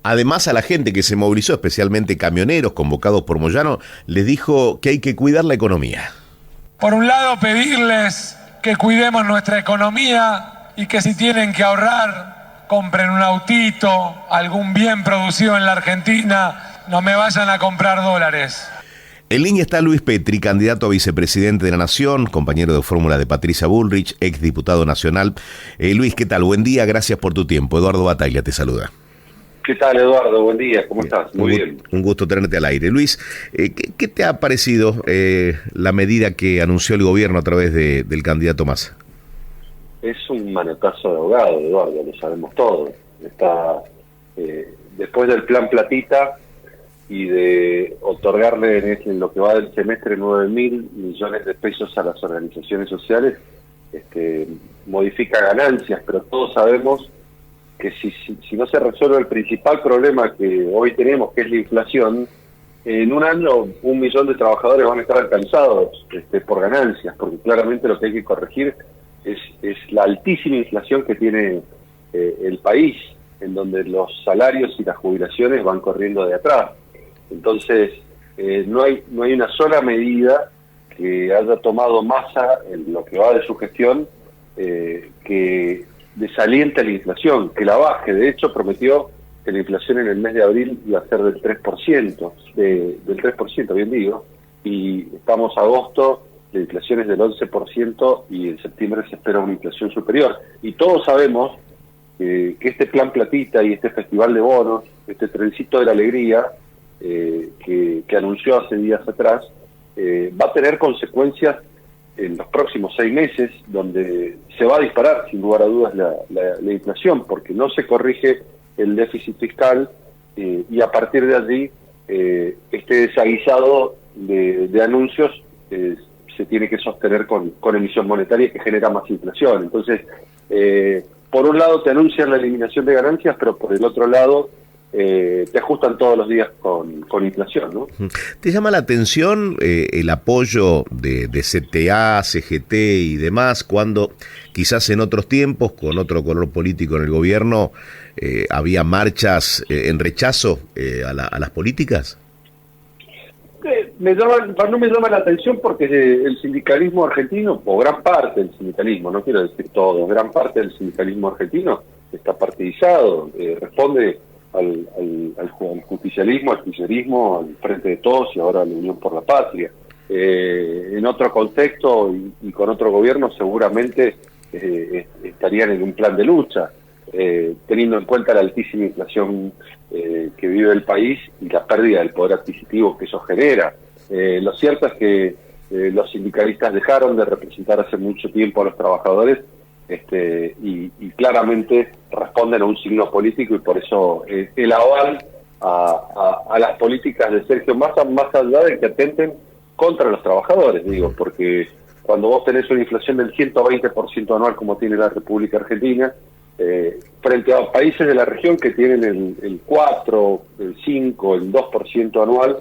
Además, a la gente que se movilizó, especialmente camioneros convocados por Moyano, les dijo que hay que cuidar la economía. Por un lado, pedirles que cuidemos nuestra economía y que si tienen que ahorrar, compren un autito, algún bien producido en la Argentina, no me vayan a comprar dólares. En línea está Luis Petri, candidato a vicepresidente de la Nación, compañero de fórmula de Patricia Bullrich, exdiputado nacional. Luis, ¿qué tal? Buen día, gracias por tu tiempo. Eduardo Bataglia te saluda. ¿Qué tal, Eduardo? Buen día, ¿cómo estás? Muy bien. Un gusto tenerte al aire. Luis, ¿qué te ha parecido la medida que anunció el gobierno a través del candidato Massa? Es un manotazo de ahogado, Eduardo, lo sabemos todos. Está después del plan Platita y de otorgarle en lo que va del semestre 9.000 millones de pesos a las organizaciones sociales, modifica ganancias, pero todos sabemos que si no se resuelve el principal problema que hoy tenemos, que es la inflación, en un año 1 millón de trabajadores van a estar alcanzados por ganancias, porque claramente lo que hay que corregir es la altísima inflación que tiene el país, en donde los salarios y las jubilaciones van corriendo de atrás. Entonces, no hay una sola medida que haya tomado Massa en lo que va de su gestión que desaliente la inflación, que la baje. De hecho, prometió que la inflación en el mes de abril iba a ser del 3%, del 3%, bien digo, y estamos a agosto, la inflación es del 11% y en septiembre se espera una inflación superior. Y todos sabemos que este plan Platita y este festival de bonos, este trencito de la alegría que anunció hace días atrás, va a tener consecuencias en los próximos 6 meses, donde se va a disparar sin lugar a dudas la inflación, porque no se corrige el déficit fiscal y a partir de allí este desaguisado de anuncios se tiene que sostener con emisión monetaria que genera más inflación. Entonces, por un lado te anuncian la eliminación de ganancias, pero por el otro lado te ajustan todos los días con inflación, ¿no? ¿Te llama la atención el apoyo de CTA, CGT y demás, cuando quizás en otros tiempos, con otro color político en el gobierno, había marchas en rechazo a las políticas? No me llama la atención porque el sindicalismo argentino, o gran parte del sindicalismo, no quiero decir todo, gran parte del sindicalismo argentino está partidizado, responde al justicialismo, al kirchnerismo, al Frente de Todos y ahora a la Unión por la Patria. En otro contexto y con otro gobierno seguramente estarían en un plan de lucha, teniendo en cuenta la altísima inflación que vive el país y la pérdida del poder adquisitivo que eso genera. Lo cierto es que los sindicalistas dejaron de representar hace mucho tiempo a los trabajadores y claramente responden a un signo político, y por eso el aval a las políticas de Sergio Massa, más allá de que atenten contra los trabajadores, digo, porque cuando vos tenés una inflación del 120% anual como tiene la República Argentina, frente a países de la región que tienen el 4, el 5, el 2% anual,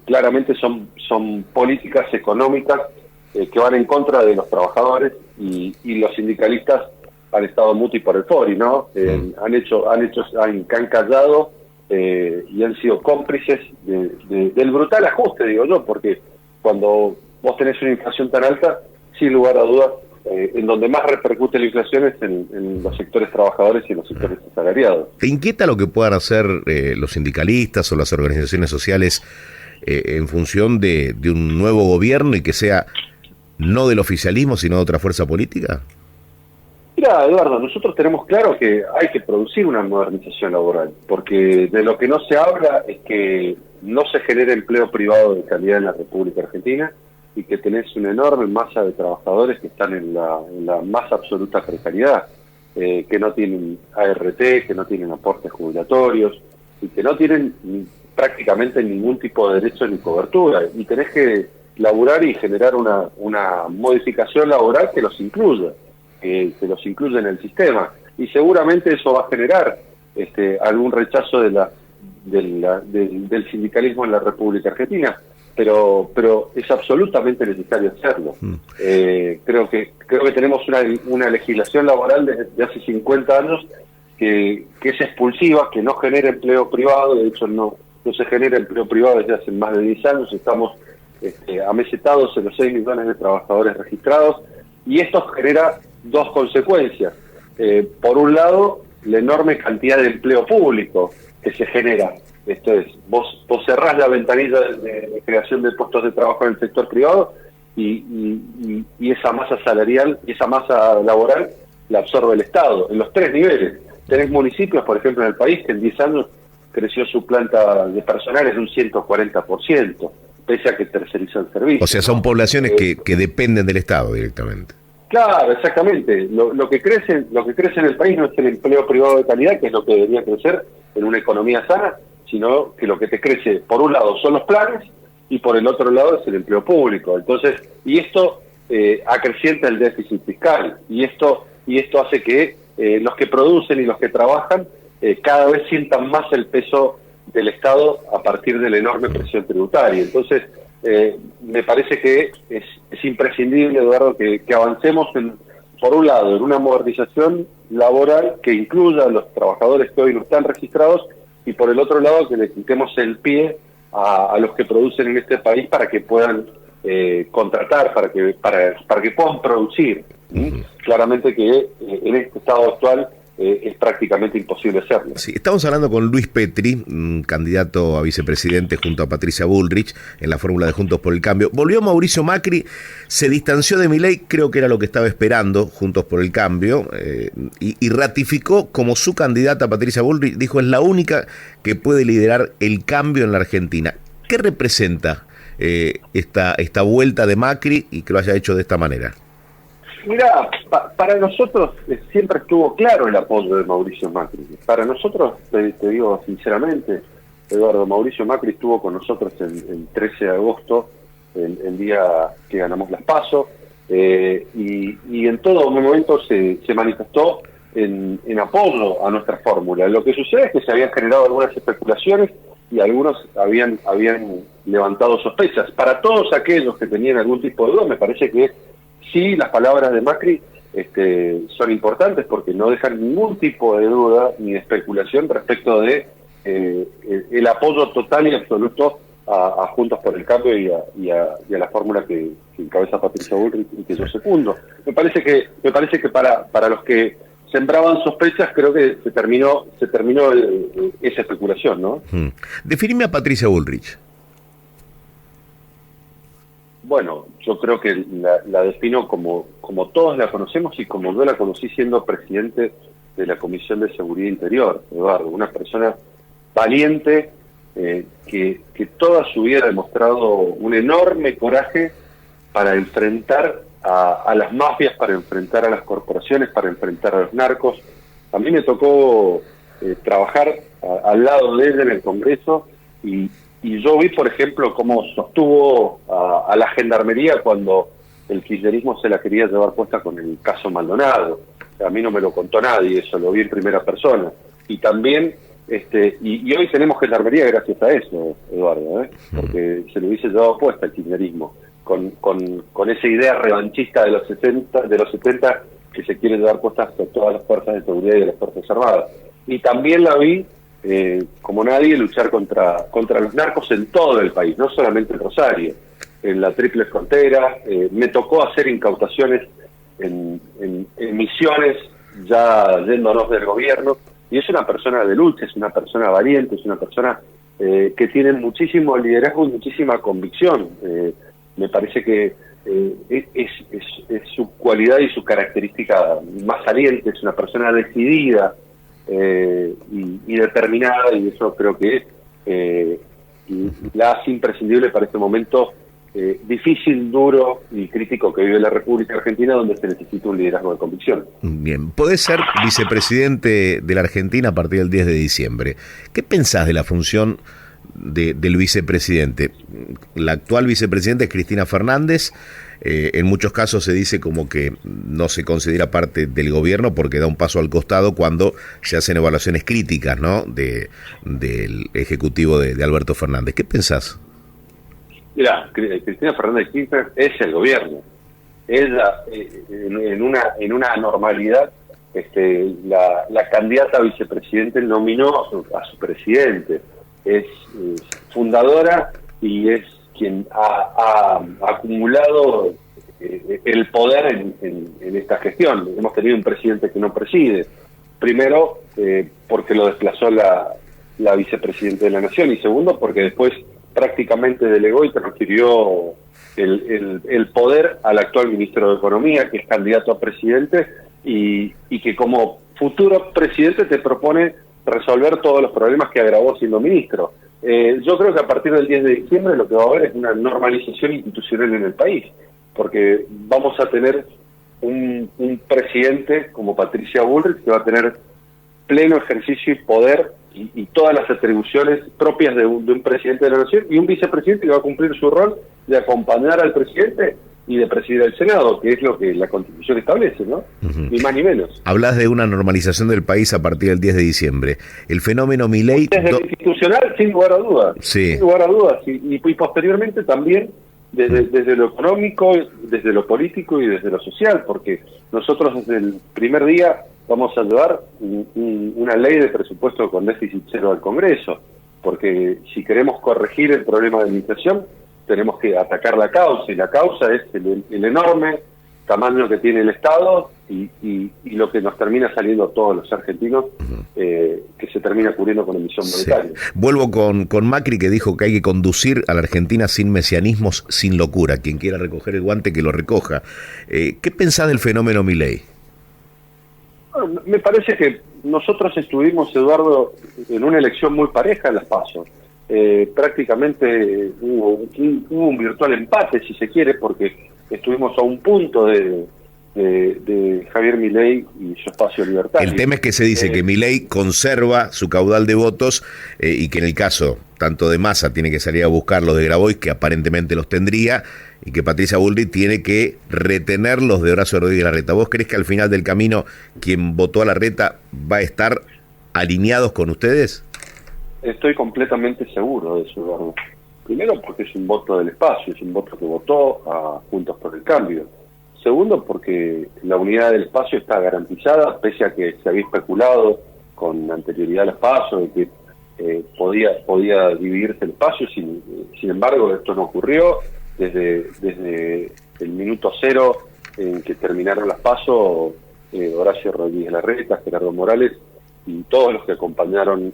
claramente son políticas encomicas que van en contra de los trabajadores, y los sindicalistas han estado muti por el fori, ¿no? Han callado y han sido cómplices del brutal ajuste, digo yo, porque cuando vos tenés una inflación tan alta, sin lugar a dudas, en donde más repercute la inflación es en los sectores trabajadores y en los sectores asalariados. ¿Te inquieta lo que puedan hacer los sindicalistas o las organizaciones sociales en función de un nuevo gobierno y que sea no del oficialismo, sino de otra fuerza política? Mira, Eduardo, nosotros tenemos claro que hay que producir una modernización laboral, porque de lo que no se habla es que no se genera empleo privado de calidad en la República Argentina y que tenés una enorme masa de trabajadores que están en la más absoluta precariedad, que no tienen ART, que no tienen aportes jubilatorios y que no tienen prácticamente ningún tipo de derecho ni cobertura, y tenés que laburar y generar una modificación laboral que los incluya, que los incluya en el sistema, y seguramente eso va a generar algún rechazo del sindicalismo en la República Argentina, pero es absolutamente necesario hacerlo. Creo que tenemos una legislación laboral desde hace 50 años que es expulsiva, que no genera empleo privado. De hecho no se genera empleo privado desde hace más de 10 años, estamos amesetados en los 6 millones de trabajadores registrados, y esto genera dos consecuencias. Por un lado, la enorme cantidad de empleo público que se genera. Esto es, vos cerrás la ventanilla de creación de puestos de trabajo en el sector privado y esa masa salarial, y esa masa laboral la absorbe el Estado en los 3 niveles. Tenés municipios, por ejemplo, en el país que en 10 años creció su planta de personal en un 140%, pese a que tercerizan servicios. O sea, son poblaciones que dependen del Estado directamente. Claro, exactamente. Lo que crece en el país no es el empleo privado de calidad, que es lo que debería crecer en una economía sana, sino que lo que te crece, por un lado, son los planes, y por el otro lado es el empleo público. Entonces, y esto acrecienta el déficit fiscal, y esto hace que los que producen y los que trabajan cada vez sientan más el peso del Estado a partir de la enorme presión tributaria. Entonces, me parece que es imprescindible, Eduardo, que avancemos por un lado, en una modernización laboral que incluya a los trabajadores que hoy no están registrados, y por el otro lado, que le quitemos el pie a los que producen en este país para que puedan contratar, para que puedan producir. Claramente que en este estado actual es prácticamente imposible hacerlo. Sí, estamos hablando con Luis Petri, candidato a vicepresidente junto a Patricia Bullrich en la fórmula de Juntos por el Cambio. Volvió Mauricio Macri, se distanció de Milei, creo que era lo que estaba esperando Juntos por el Cambio, y ratificó como su candidata Patricia Bullrich. Dijo, es la única que puede liderar el cambio en la Argentina. ¿Qué representa esta vuelta de Macri y que lo haya hecho de esta manera? Mira, para nosotros siempre estuvo claro el apoyo de Mauricio Macri. Para nosotros, te digo sinceramente, Eduardo, Mauricio Macri estuvo con nosotros el 13 de agosto, el día que ganamos las PASO, y en todo momento se manifestó en apoyo a nuestra fórmula. Lo que sucede es que se habían generado algunas especulaciones y algunos habían levantado sospechas. Para todos aquellos que tenían algún tipo de duda, me parece que sí, las palabras de Macri son importantes porque no dejan ningún tipo de duda ni de especulación respecto de el apoyo total y absoluto a Juntos por el Cambio y a la fórmula que encabeza Patricia Bullrich y que yo secundo. Me parece que para los que sembraban sospechas, creo que se terminó esa especulación, ¿no? Definime a Patricia Bullrich. Bueno, yo creo que la defino como todos la conocemos y como yo la conocí siendo presidente de la Comisión de Seguridad Interior, Eduardo. Una persona valiente, que toda su vida ha demostrado un enorme coraje para enfrentar a las mafias, para enfrentar a las corporaciones, para enfrentar a los narcos. A mí me tocó trabajar al lado de ella en el Congreso y yo vi, por ejemplo, cómo sostuvo a la gendarmería cuando el kirchnerismo se la quería llevar puesta con el caso Maldonado. A mí no me lo contó nadie, eso lo vi en primera persona. Y también, y hoy tenemos gendarmería gracias a eso, Eduardo, porque se lo hubiese llevado puesta el kirchnerismo, con esa idea revanchista de los 70 que se quiere llevar puesta a todas las fuerzas de seguridad y de las Fuerzas Armadas. Y también la vi, como nadie, luchar contra los narcos en todo el país, no solamente en Rosario, en la Triple Frontera. Me tocó hacer incautaciones en Misiones, ya yéndonos del gobierno, y es una persona de lucha, es una persona valiente, es una persona que tiene muchísimo liderazgo y muchísima convicción. Me parece que es su cualidad y su característica más saliente, es una persona decidida, y determinada, y eso creo que la hace imprescindible para este momento difícil, duro y crítico que vive la República Argentina, donde se necesita un liderazgo de convicción. Bien, podés ser vicepresidente de la Argentina a partir del 10 de diciembre. ¿Qué pensás de la función del vicepresidente? La actual vicepresidenta es Cristina Fernández. En muchos casos se dice como que no se considera parte del gobierno porque da un paso al costado cuando se hacen evaluaciones críticas, ¿no?, del ejecutivo de Alberto Fernández. ¿Qué pensás? Mira, Cristina Fernández de Kirchner es el gobierno. Ella, en una normalidad, la candidata a vicepresidente nominó a su presidente. Es fundadora y es quien ha acumulado el poder en esta gestión. Hemos tenido un presidente que no preside. Primero, porque lo desplazó la vicepresidenta de la Nación, y segundo, porque después prácticamente delegó y transfirió el poder al actual ministro de Economía, que es candidato a presidente y que como futuro presidente te propone resolver todos los problemas que agravó siendo ministro. Yo creo que a partir del 10 de diciembre lo que va a haber es una normalización institucional en el país, porque vamos a tener un presidente como Patricia Bullrich que va a tener pleno ejercicio y poder y todas las atribuciones propias de un presidente de la Nación, y un vicepresidente que va a cumplir su rol de acompañar al presidente y de presidir el Senado, que es lo que la Constitución establece, ¿no? Ni más ni menos. Hablas de una normalización del país a partir del 10 de diciembre. El fenómeno Milei... Desde lo institucional, sin lugar a dudas. Sí. Sin lugar a dudas. Y posteriormente también desde lo económico, desde lo político y desde lo social, porque nosotros desde el primer día vamos a llevar una ley de presupuesto con déficit cero al Congreso, porque si queremos corregir el problema de la inflación, tenemos que atacar la causa, y la causa es el enorme tamaño que tiene el Estado y lo que nos termina saliendo a todos los argentinos, que se termina cubriendo con emisión monetaria. Sí. Vuelvo con Macri, que dijo que hay que conducir a la Argentina sin mesianismos, sin locura. Quien quiera recoger el guante, que lo recoja. ¿Qué pensás del fenómeno Milei? Bueno, me parece que nosotros estuvimos, Eduardo, en una elección muy pareja en las PASO. Prácticamente hubo un virtual empate, si se quiere, porque estuvimos a un punto de Javier Milei y su espacio libertario. El tema es que se dice que Milei conserva su caudal de votos y que en el caso tanto de Massa tiene que salir a buscar los de Grabois, que aparentemente los tendría, y que Patricia Bullrich tiene que retener los de Horacio Rodríguez Larreta. ¿Vos crees que al final del camino quien votó a Larreta va a estar alineados con ustedes? Estoy completamente seguro de eso, Eduardo. Primero, porque es un voto del espacio, es un voto que votó a Juntos por el Cambio. Segundo, porque la unidad del espacio está garantizada, pese a que se había especulado con anterioridad a los pasos de que podía dividirse el espacio. Sin embargo, esto no ocurrió. Desde el minuto cero en que terminaron las pasos, Horacio Rodríguez Larreta, Gerardo Morales y todos los que acompañaron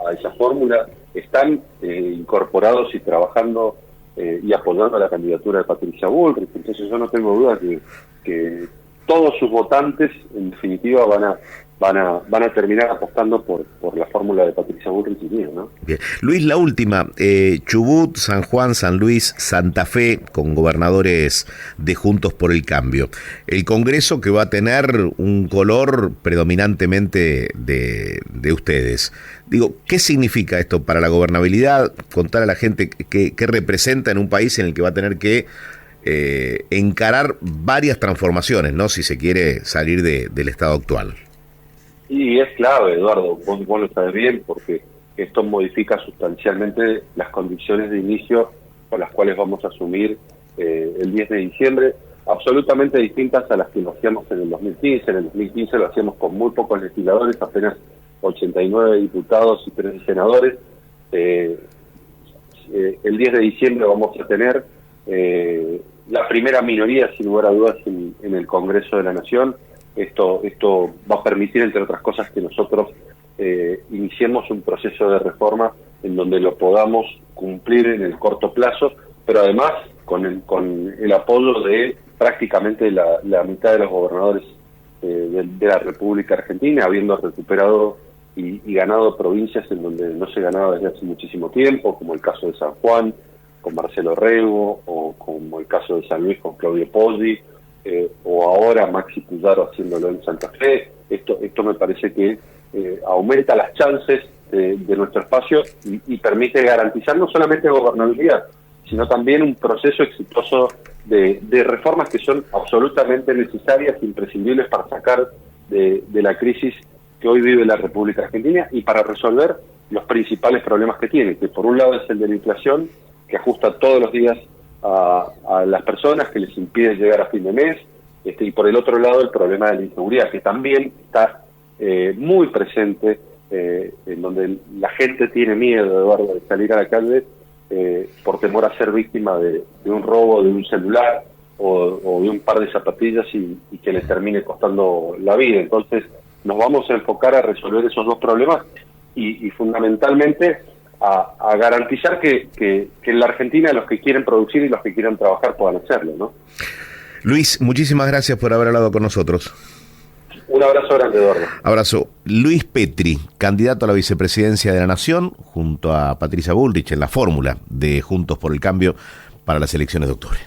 a esa fórmula están incorporados y trabajando y apoyando la candidatura de Patricia Bullrich. Entonces yo no tengo duda que todos sus votantes en definitiva van a terminar apostando por la fórmula de Patricia Bullrich y mío, ¿no? Bien. Luis, la última, Chubut, San Juan, San Luis, Santa Fe, con gobernadores de Juntos por el Cambio. El Congreso que va a tener un color predominantemente de ustedes. Digo, ¿qué significa esto para la gobernabilidad? Contar a la gente qué representa en un país en el que va a tener que encarar varias transformaciones, ¿no? Si se quiere salir del estado actual. Y es clave, Eduardo, vos lo sabes bien, porque esto modifica sustancialmente las condiciones de inicio con las cuales vamos a asumir el 10 de diciembre, absolutamente distintas a las que lo hacíamos en el 2015. En el 2015 lo hacíamos con muy pocos legisladores, apenas 89 diputados y 13 senadores. El 10 de diciembre vamos a tener la primera minoría, sin lugar a dudas, en el Congreso de la Nación. Esto va a permitir, entre otras cosas, que nosotros iniciemos un proceso de reforma en donde lo podamos cumplir en el corto plazo, pero además con el apoyo de prácticamente la mitad de los gobernadores de la República Argentina, habiendo recuperado y ganado provincias en donde no se ganaba desde hace muchísimo tiempo, como el caso de San Juan, con Marcelo Rego, o como el caso de San Luis con Claudio Poggi, o ahora Maxi Puyaro haciéndolo en Santa Fe. Esto me parece que aumenta las chances de nuestro espacio y permite garantizar no solamente gobernabilidad, sino también un proceso exitoso de reformas que son absolutamente necesarias, imprescindibles para sacar de la crisis que hoy vive la República Argentina y para resolver los principales problemas que tiene, que por un lado es el de la inflación, que ajusta todos los días a las personas, que les impide llegar a fin de mes, y por el otro lado el problema de la inseguridad, que también está muy presente, en donde la gente tiene miedo, Eduardo, de salir a la calle por temor a ser víctima de un robo de un celular o de un par de zapatillas y que les termine costando la vida. Entonces nos vamos a enfocar a resolver esos dos problemas y fundamentalmente a garantizar que en la Argentina los que quieren producir y los que quieran trabajar puedan hacerlo, ¿no? Luis, muchísimas gracias por haber hablado con nosotros. Un abrazo grande, Eduardo. Abrazo. Luis Petri, candidato a la vicepresidencia de la Nación, junto a Patricia Bullrich en la fórmula de Juntos por el Cambio para las elecciones de octubre.